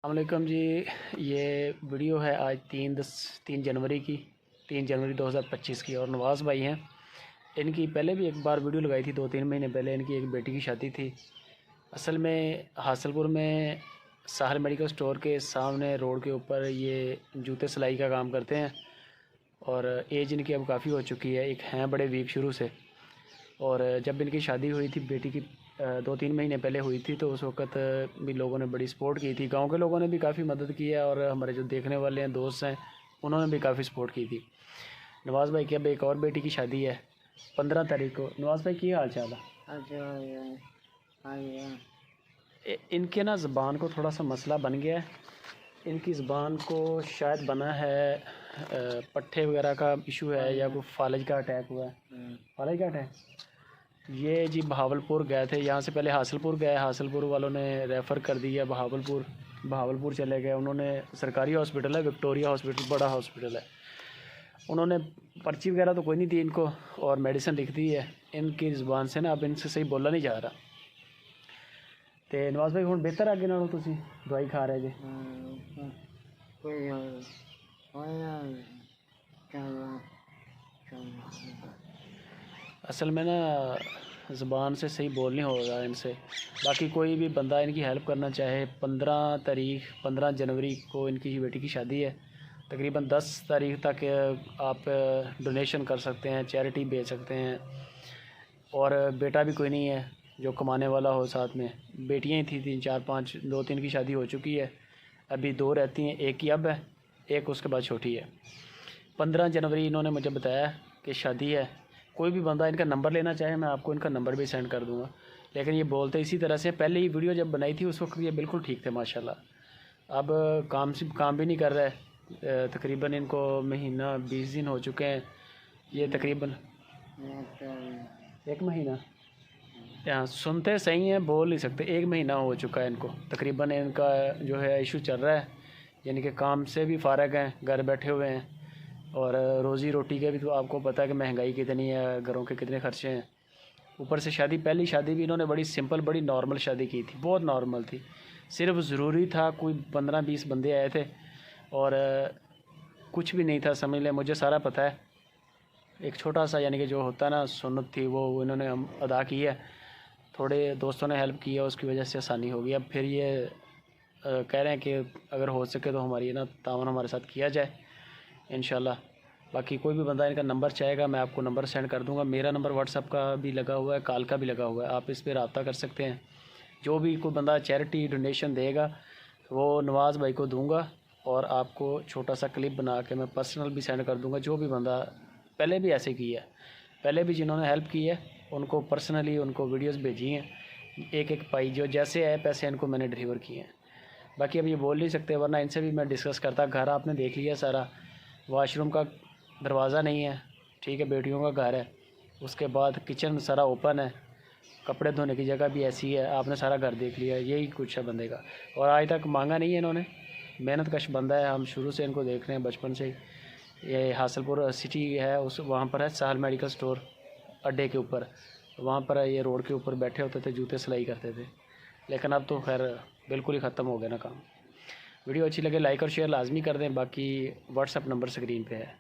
अस्सलामुअलैकुम जी। ये वीडियो है आज 3 जनवरी की, 3 जनवरी 2025 की। और नवाज़ भाई हैं, इनकी पहले भी एक बार वीडियो लगाई थी 2-3 महीने पहले। इनकी एक बेटी की शादी थी। असल में हासलपुर में साहल मेडिकल स्टोर के सामने रोड के ऊपर ये जूते सिलाई का काम करते हैं। और एज इनकी अब काफ़ी हो चुकी है, एक हैं बड़े वीक शुरू से। और जब इनकी शादी हुई थी बेटी की 2-3 महीने पहले हुई थी, तो उस वक़्त भी लोगों ने बड़ी सपोर्ट की थी। गांव के लोगों ने भी काफ़ी मदद की है और हमारे जो देखने वाले हैं, दोस्त हैं, उन्होंने भी काफ़ी सपोर्ट की थी। नवाज़ भाई की अब एक और बेटी की शादी है 15 तारीख को। नवाज़ भाई की हाल चाल है? इनके ना ज़बान को थोड़ा सा मसला बन गया है। इनकी ज़बान को शायद बना है पट्ठे वगैरह का इशू है, या कोई फालज का अटैक हुआ है। फालज का अटैक। ये जी बहावलपुर गए थे, यहाँ से पहले हासलपुर गए, हासलपुर वालों ने रेफ़र कर दिया बहावलपुर चले गए। उन्होंने सरकारी हॉस्पिटल है, विक्टोरिया हॉस्पिटल, बड़ा हॉस्पिटल है। उन्होंने पर्ची वगैरह तो कोई नहीं दी इनको, और मेडिसिन लिख दी है। इनकी ज़ुबान से ना अब इनसे सही बोला नहीं जा रहा। तो नवाज़ भाई हुण बेहतर अगे नालों तुसीं दवाई खा रहे जे? असल में ना ज़ुबान से सही बोल नहीं हो रहा इनसे। बाकी कोई भी बंदा इनकी हेल्प करना चाहे, 15 जनवरी को इनकी बेटी की शादी है। तकरीबन 10 तारीख तक आप डोनेशन कर सकते हैं, चैरिटी भेज सकते हैं। और बेटा भी कोई नहीं है जो कमाने वाला हो साथ में। बेटियां ही थी 3-4-5, 2-3 की शादी हो चुकी है, अभी 2 रहती हैं, एक की अब है, एक उसके बाद छोटी है। 15 जनवरी इन्होंने मुझे बताया कि शादी है। कोई भी बंदा इनका नंबर लेना चाहे, मैं आपको इनका नंबर भी सेंड कर दूंगा। लेकिन ये बोलते इसी तरह से, पहले ही वीडियो जब बनाई थी उस वक्त ये बिल्कुल ठीक थे माशाल्लाह। अब काम भी नहीं कर रहा है। तकरीबन इनको महीना 20 दिन हो चुके हैं। ये तकरीबन 1 महीना, यहाँ सुनते सही हैं, बोल नहीं सकते। 1 महीना हो चुका है इनको तकरीबन। इनका जो है इशू चल रहा है, यानी कि काम से भी फ़ारग हैं, घर बैठे हुए हैं। और रोज़ी रोटी के भी तो आपको पता है कि महंगाई कितनी है, घरों के कितने खर्चे हैं। ऊपर से शादी, पहली शादी भी इन्होंने बड़ी सिंपल, बड़ी नॉर्मल शादी की थी, बहुत नॉर्मल थी। सिर्फ ज़रूरी था, कोई 15-20 बंदे आए थे और कुछ भी नहीं था, समझ लें। मुझे सारा पता है। एक छोटा सा यानी कि जो होता है ना सुन्नत थी, वो इन्होंने हम अदा की है। थोड़े दोस्तों ने हेल्प की है, उसकी वजह से आसानी हो गई। अब फिर ये कह रहे हैं कि अगर हो सके तो हमारी ना तावन हमारे साथ किया जाए इंशाल्लाह। बाकी कोई भी बंदा इनका नंबर चाहेगा, मैं आपको नंबर सेंड कर दूंगा। मेरा नंबर व्हाट्सअप का भी लगा हुआ है, कॉल का भी लगा हुआ है, आप इस पर रब्ता कर सकते हैं। जो भी कोई बंदा चैरिटी डोनेशन देगा वो नवाज़ भाई को दूंगा, और आपको छोटा सा क्लिप बना के मैं पर्सनल भी सेंड कर दूंगा। जो भी बंदा पहले भी ऐसे किया है, पहले भी जिन्होंने हेल्प की है उनको पर्सनली उनको वीडियोस भेजी हैं, एक एक पाई, जो जैसे आए पैसे इनको मैंने डिलीवर किए हैं। बाकी अब ये बोल नहीं सकते, वरना इनसे भी मैं डिस्कस करता। घर आपने देख लिया सारा, वाशरूम का दरवाज़ा नहीं है, ठीक है, बेटियों का घर है। उसके बाद किचन सारा ओपन है, कपड़े धोने की जगह भी ऐसी है, आपने सारा घर देख लिया। यही कुछ है बंदे का, और आज तक मांगा नहीं है इन्होंने। मेहनत कश बंदा है, हम शुरू से इनको देख रहे हैं बचपन से ही। ये हासलपुर सिटी है, उस वहाँ पर है साहल मेडिकल स्टोर अड्डे के ऊपर, वहाँ पर ये रोड के ऊपर बैठे होते थे, जूते सिलाई करते थे। लेकिन अब तो खैर बिल्कुल ही ख़त्म हो गया ना काम। वीडियो अच्छी लगे लाइक और शेयर लाजमी कर दें। बाकी व्हाट्सअप नंबर स्क्रीन पे है।